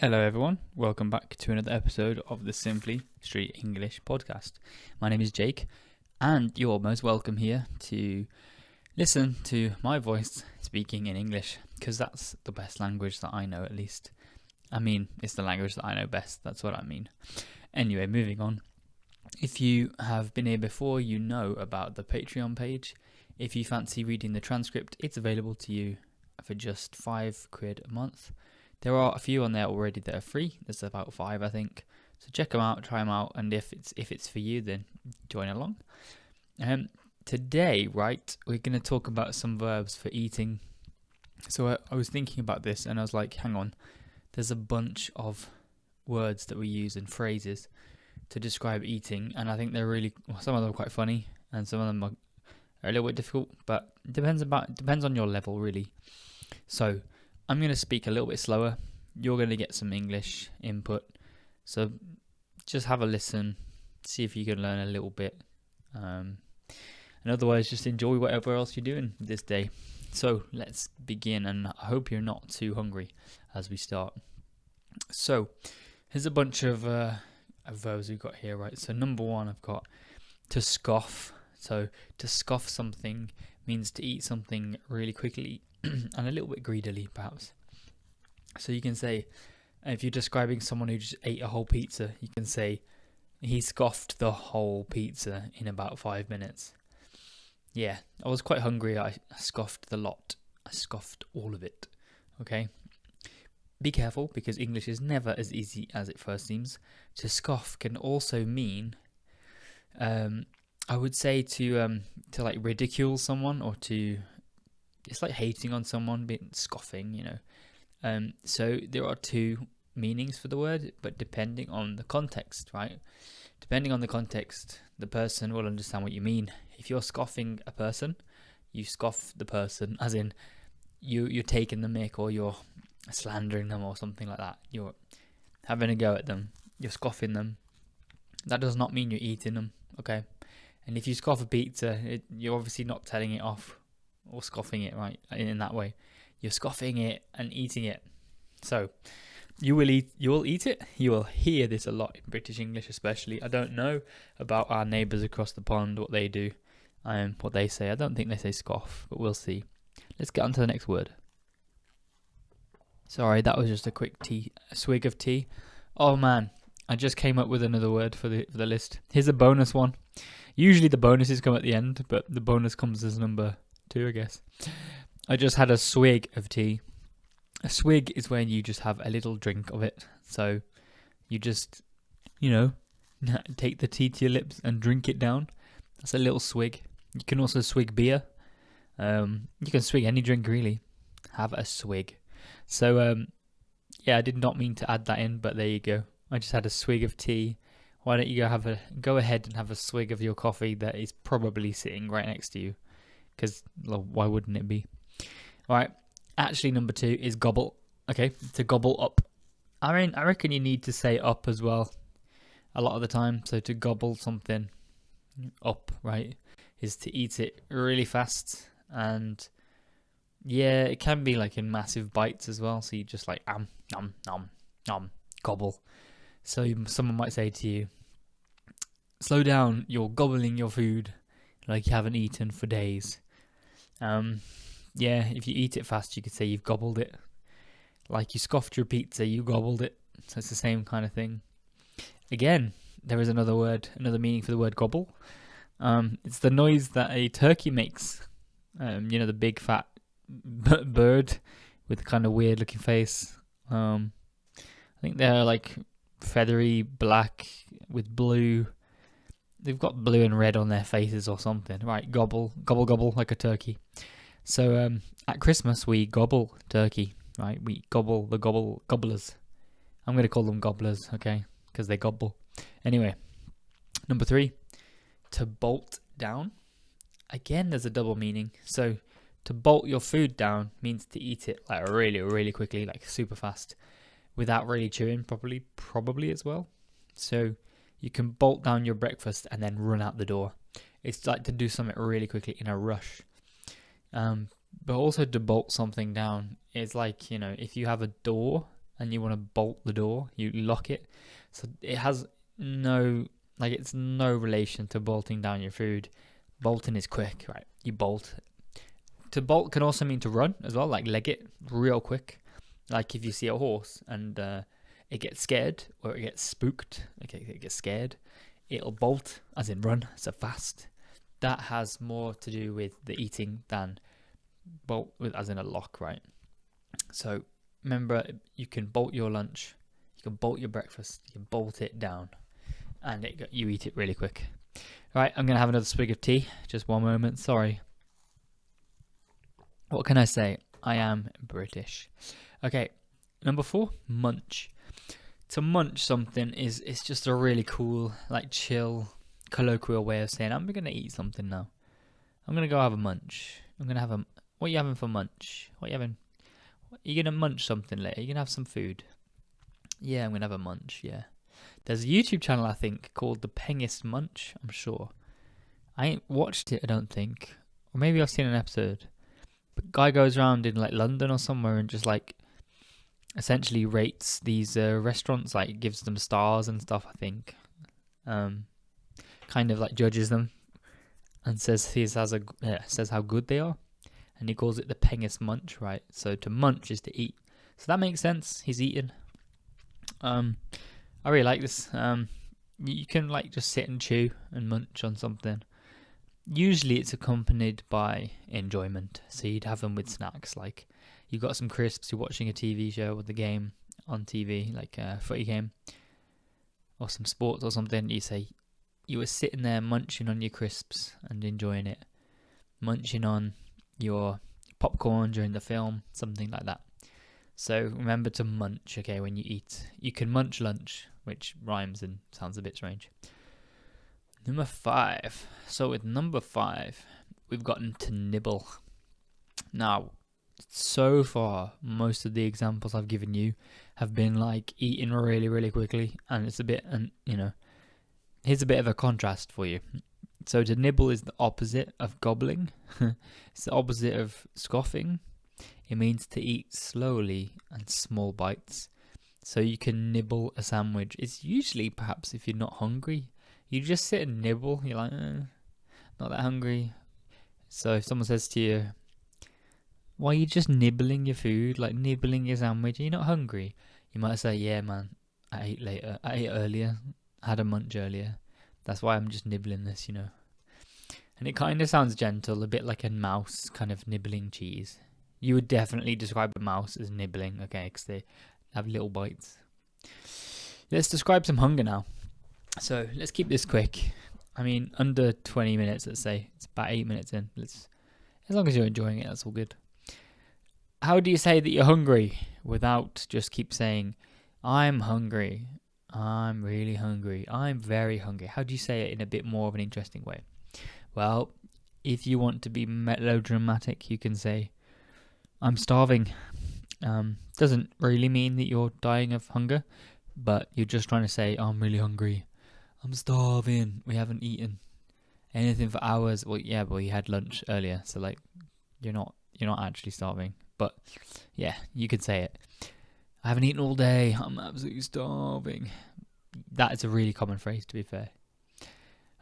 Hello everyone, welcome back to another episode of the Simply Street English podcast. My name is Jake and you're most welcome here to listen to my voice speaking in English because that's the best language that I know, at least. I mean, it's the language that I know best, that's what I mean. Anyway, moving on. If you have been here before, you know about the Patreon page. If you fancy reading the transcript, it's available to you for just £5 a month. There are a few on there already that are free. There's about 5, I think. So check them out, try them out, and if it's for you, then join along. Today, right, we're going to talk about some verbs for eating. So I was thinking about this, and I was like, hang on. There's a bunch of words that we use and phrases to describe eating, and I think they're some of them are quite funny, and some of them are a little bit difficult, but it depends on your level, really. So I'm going to speak a little bit slower. You're going to get some English input. So just have a listen, see if you can learn a little bit. And otherwise, just enjoy whatever else you're doing this day. So let's begin, and I hope you're not too hungry as we start. So here's a bunch of verbs we've got here, right? So number 1, I've got to scoff. So to scoff something means to eat something really quickly and a little bit greedily, perhaps. So you can say, if you're describing someone who just ate a whole pizza, you can say, he scoffed the whole pizza in about 5 minutes. Yeah, I was quite hungry. I scoffed the lot. I scoffed all of it. Okay? Be careful, because English is never as easy as it first seems. To scoff can also mean, I would say to like ridicule someone, or to, it's like hating on someone, being scoffing, you know. So there are 2 meanings for the word, but depending on the context, right? Depending on the context, the person will understand what you mean. If you're scoffing a person, you scoff the person, as in you're taking the mick, or you're slandering them, or something like that. You're having a go at them. You're scoffing them. That does not mean you're eating them, okay? And if you scoff a pizza, you're obviously not telling it off or scoffing it, right, in that way. You're scoffing it and eating it. So you will eat it. You will hear this a lot in British English, especially. I don't know about our neighbours across the pond, what they do, what they say. I don't think they say scoff, but we'll see. Let's get on to the next word. Sorry, that was just a quick swig of tea. Oh man, I just came up with another word for the list. Here's a bonus one. Usually the bonuses come at the end, but the bonus comes as number 2, I guess. I just had a swig of tea. A swig is when you just have a little drink of it. So you just, take the tea to your lips and drink it down. That's a little swig. You can also swig beer. You can swig any drink, really. Have a swig. So, I did not mean to add that in, but there you go. I just had a swig of tea. Why don't you go ahead and have a swig of your coffee that is probably sitting right next to you? Because why wouldn't it be? All right. Actually, number 2 is gobble. Okay, to gobble up. I mean, I reckon you need to say up as well a lot of the time. So to gobble something up, right, is to eat it really fast. And yeah, it can be like in massive bites as well. So you just like nom, nom, gobble. So someone might say to you, slow down, you're gobbling your food like you haven't eaten for days. If you eat it fast, you could say you've gobbled it. Like you scoffed your pizza, you gobbled it. So it's the same kind of thing. Again, there is another meaning for the word gobble. It's the noise that a turkey makes. The big fat bird with a kind of weird looking face. I think they're like feathery black with blue. They've got blue and red on their faces or something. Right, gobble, gobble, gobble, like a turkey. So at Christmas, we gobble turkey, right? We gobble the gobblers. I'm going to call them gobblers, okay? Because they gobble. Anyway, number 3, to bolt down. Again, there's a double meaning. So to bolt your food down means to eat it like really, really quickly, like super fast, without really chewing probably as well. So you can bolt down your breakfast and then run out the door. It's like to do something really quickly in a rush. But also to bolt something down is like, if you have a door and you want to bolt the door, you lock it. So it has it's no relation to bolting down your food. Bolting is quick, right? You bolt. To bolt can also mean to run as well, like leg it real quick. Like if you see a horse and it gets scared or it gets spooked, okay, it gets scared, it'll bolt, as in run, so fast. That has more to do with the eating than bolt with, as in a lock, right? So remember, you can bolt your lunch, you can bolt your breakfast, you can bolt it down, and you eat it really quick. Right, I'm going to have another swig of tea. Just one moment, sorry. What can I say? I am British. Okay, number 4, munch. To munch something it's just a really cool, like chill, colloquial way of saying I'm going to eat something now. I'm going to go have a munch. I'm going to have a... What are you having for munch? What are you having? Are you going to munch something later? Are you going to have some food? Yeah, I'm going to have a munch, yeah. There's a YouTube channel, I think, called The Pengist Munch, I'm sure. I ain't watched it, I don't think. Or maybe I've seen an episode. But guy goes around in like London or somewhere and just like essentially rates these restaurants, like gives them stars and stuff, I think. Kind of like judges them and says says how good they are. And he calls it the Pengist Munch, right? So to munch is to eat. So that makes sense. He's eating. I really like this. You can like just sit and chew and munch on something. Usually it's accompanied by enjoyment. So you'd have them with snacks, like you got some crisps, you're watching a TV show or the game on TV, like a footy game or some sports or something. You say you were sitting there munching on your crisps and enjoying it, munching on your popcorn during the film, something like that. So remember to munch, okay, when you eat. You can munch lunch, which rhymes and sounds a bit strange. Number 5. So with number 5, we've gotten to nibble. Now, so far, most of the examples I've given you have been like eating really, really quickly, and it's a bit, here's a bit of a contrast for you. So to nibble is the opposite of gobbling. It's the opposite of scoffing. It means to eat slowly and small bites. So you can nibble a sandwich. It's usually perhaps if you're not hungry. You just sit and nibble. You're like, not that hungry. So if someone says to you, why are you just nibbling your food? Like nibbling your sandwich? Are you not hungry? You might say, yeah, man, I ate earlier. I had a munch earlier. That's why I'm just nibbling this, you know. And it kind of sounds gentle, a bit like a mouse kind of nibbling cheese. You would definitely describe a mouse as nibbling, okay, because they have little bites. Let's describe some hunger now. So let's keep this quick. I mean, under 20 minutes, let's say. It's about 8 minutes in. As long as you're enjoying it, that's all good. How do you say that you're hungry without just keep saying, I'm hungry, I'm really hungry, I'm very hungry? How do you say it in a bit more of an interesting way? Well, if you want to be melodramatic, you can say, I'm starving. Doesn't really mean that you're dying of hunger, but you're just trying to say, I'm really hungry. I'm starving. We haven't eaten anything for hours. Well, yeah, but you had lunch earlier, so like you're not actually starving. But yeah, you could say it. I haven't eaten all day. I'm absolutely starving. That is a really common phrase, to be fair.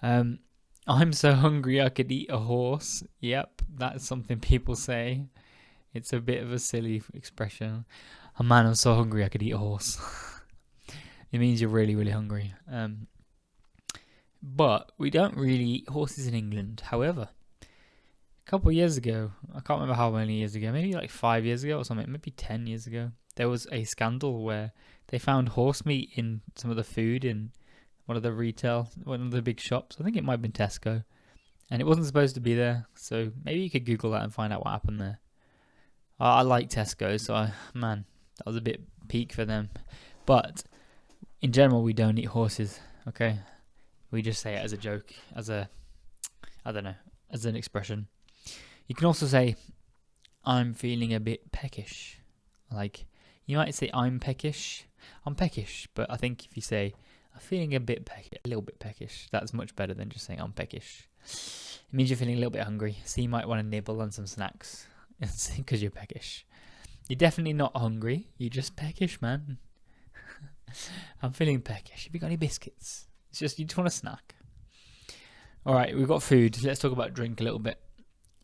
I'm so hungry I could eat a horse. Yep, that's something people say. It's a bit of a silly expression. Oh man, I'm so hungry I could eat a horse. It means you're really, really hungry. But we don't really eat horses in England. However, a couple of years ago, I can't remember how many years ago, maybe like 5 years ago or something, maybe 10 years ago, there was a scandal where they found horse meat in some of the food in one of the big shops. I think it might have been Tesco. And it wasn't supposed to be there. So maybe you could Google that and find out what happened there. I like Tesco, so that was a bit peak for them. But in general, we don't eat horses, okay? We just say it as a joke, as an expression. You can also say, I'm feeling a bit peckish. Like, you might say, I'm peckish, but I think if you say, I'm feeling a little bit peckish, that's much better than just saying I'm peckish. It means you're feeling a little bit hungry, so you might want to nibble on some snacks because you're peckish. You're definitely not hungry. You're just peckish, man. I'm feeling peckish. Have you got any biscuits? It's just you just want a snack. All right, we've got food. Let's talk about drink a little bit.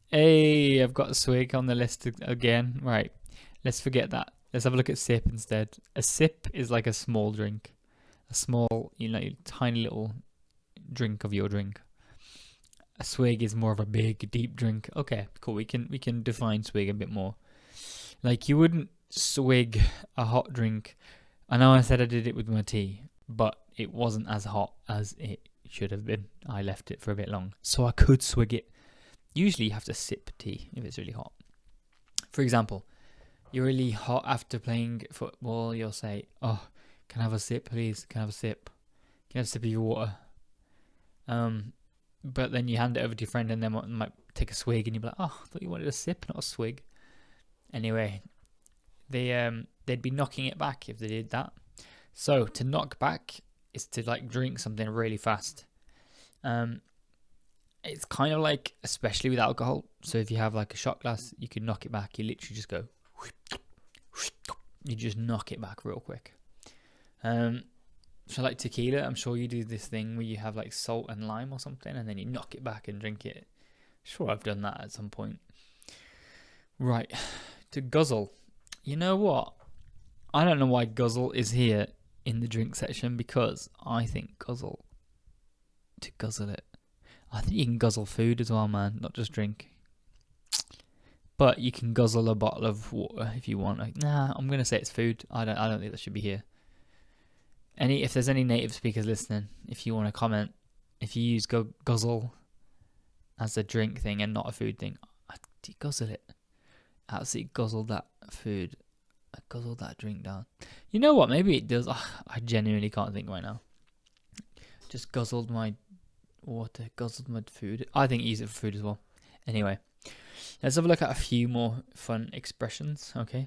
Hey, I've got a swig on the list again. Right, let's forget that. Let's have a look at sip instead. A sip is like a small drink. A small, tiny little drink of your drink. A swig is more of a big, deep drink. Okay, cool. We can define swig a bit more. Like, you wouldn't swig a hot drink. I know I said I did it with my tea, but it wasn't as hot as it should have been. I left it for a bit long, so I could swig it. Usually you have to sip tea if it's really hot. For example, you're really hot after playing football, you'll say, oh, can I have a sip, please? Can I have a sip? Can I have a sip of your water? But then you hand it over to your friend and they might take a swig and you'll be like, oh, I thought you wanted a sip, not a swig. Anyway, they'd be knocking it back if they did that. So to knock back is to like drink something really fast. It's kind of like, especially with alcohol. So if you have like a shot glass, you can knock it back. You literally just go, you just knock it back real quick. So like tequila, I'm sure you do this thing where you have like salt and lime or something, and then you knock it back and drink it. Sure, I've done that at some point. Right, to guzzle. You know what? I don't know why guzzle is here in the drink section, because I think to guzzle it. I think you can guzzle food as well, man, not just drink. But you can guzzle a bottle of water if you want. Like, nah, I'm gonna say it's food. I don't think that should be here. If there's any native speakers listening, if you want to comment, if you use guzzle as a drink thing and not a food thing, I guzzle it. Absolutely guzzle that food. I guzzle that drink down. You know what? Maybe it does. I genuinely can't think right now. Just guzzled my water, guzzled my food. I think use it for food as well. Anyway, let's have a look at a few more fun expressions. Okay,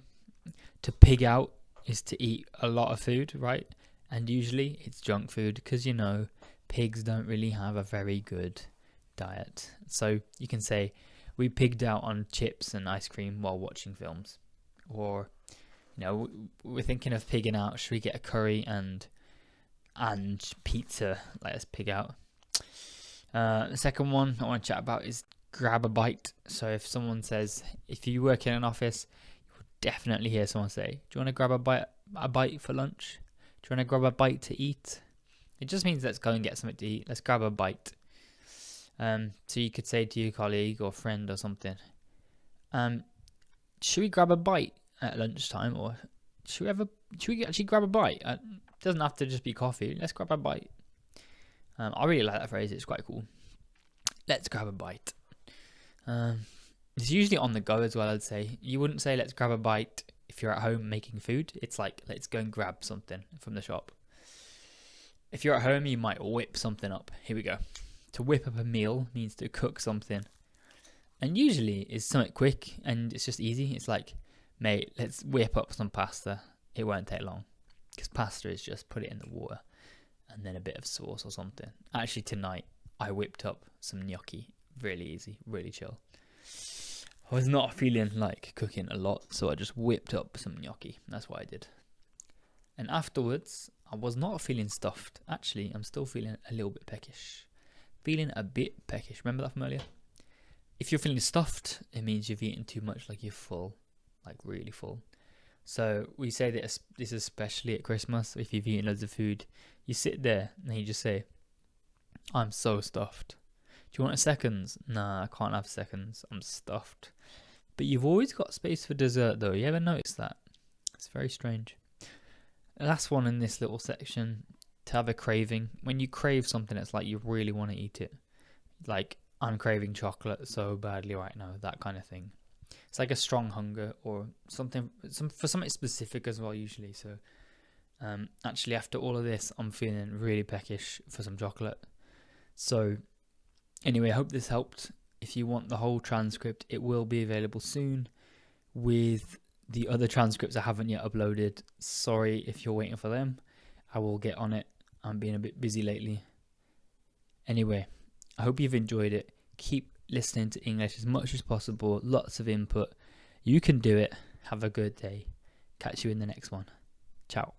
to pig out is to eat a lot of food, right? And usually it's junk food, because pigs don't really have a very good diet. So you can say, we pigged out on chips and ice cream while watching films. Or, we're thinking of pigging out. Should we get a curry and pizza? Let us pig out. The second one I want to chat about is grab a bite. So if someone says, if you work in an office, you will definitely hear someone say, do you want to grab a bite for lunch? Do you want to grab a bite to eat? It just means let's go and get something to eat. Let's grab a bite. So you could say to your colleague or friend or something, should we grab a bite at lunchtime, or should we actually grab a bite? It doesn't have to just be coffee. Let's grab a bite. I really like that phrase. It's quite cool. Let's grab a bite. It's usually on the go as well, I'd say. You wouldn't say let's grab a bite if you're at home making food. It's like, let's go and grab something from the shop. If you're at home, you might whip something up. Here we go. To whip up a meal means to cook something. And usually it's something quick and it's just easy. It's like, mate, let's whip up some pasta. It won't take long. Because pasta is just put it in the water and then a bit of sauce or something. Actually, tonight I whipped up some gnocchi. Really easy, really chill. I was not feeling like cooking a lot, so I just whipped up some gnocchi. That's what I did. And afterwards, I was not feeling stuffed. Actually, I'm still feeling a little bit peckish. Feeling a bit peckish. Remember that from earlier? If you're feeling stuffed, it means you've eaten too much, like you're full, like really full. So we say that this is especially at Christmas. If you've eaten loads of food, you sit there and you just say, I'm so stuffed. Do you want a seconds? Nah, I can't have seconds. I'm stuffed. But you've always got space for dessert, though. You ever notice that? It's very strange. The last one in this little section, to have a craving. When you crave something, it's like you really want to eat it. Like, I'm craving chocolate so badly right now, that kind of thing. It's like a strong hunger or something, for something specific as well, usually. So, actually, after all of this, I'm feeling really peckish for some chocolate. So, anyway, I hope this helped. If you want the whole transcript, it will be available soon with the other transcripts I haven't yet uploaded. Sorry if you're waiting for them. I will get on it. I'm being a bit busy lately. Anyway, I hope you've enjoyed it. Keep listening to English as much as possible. Lots of input. You can do it. Have a good day. Catch you in the next one. Ciao.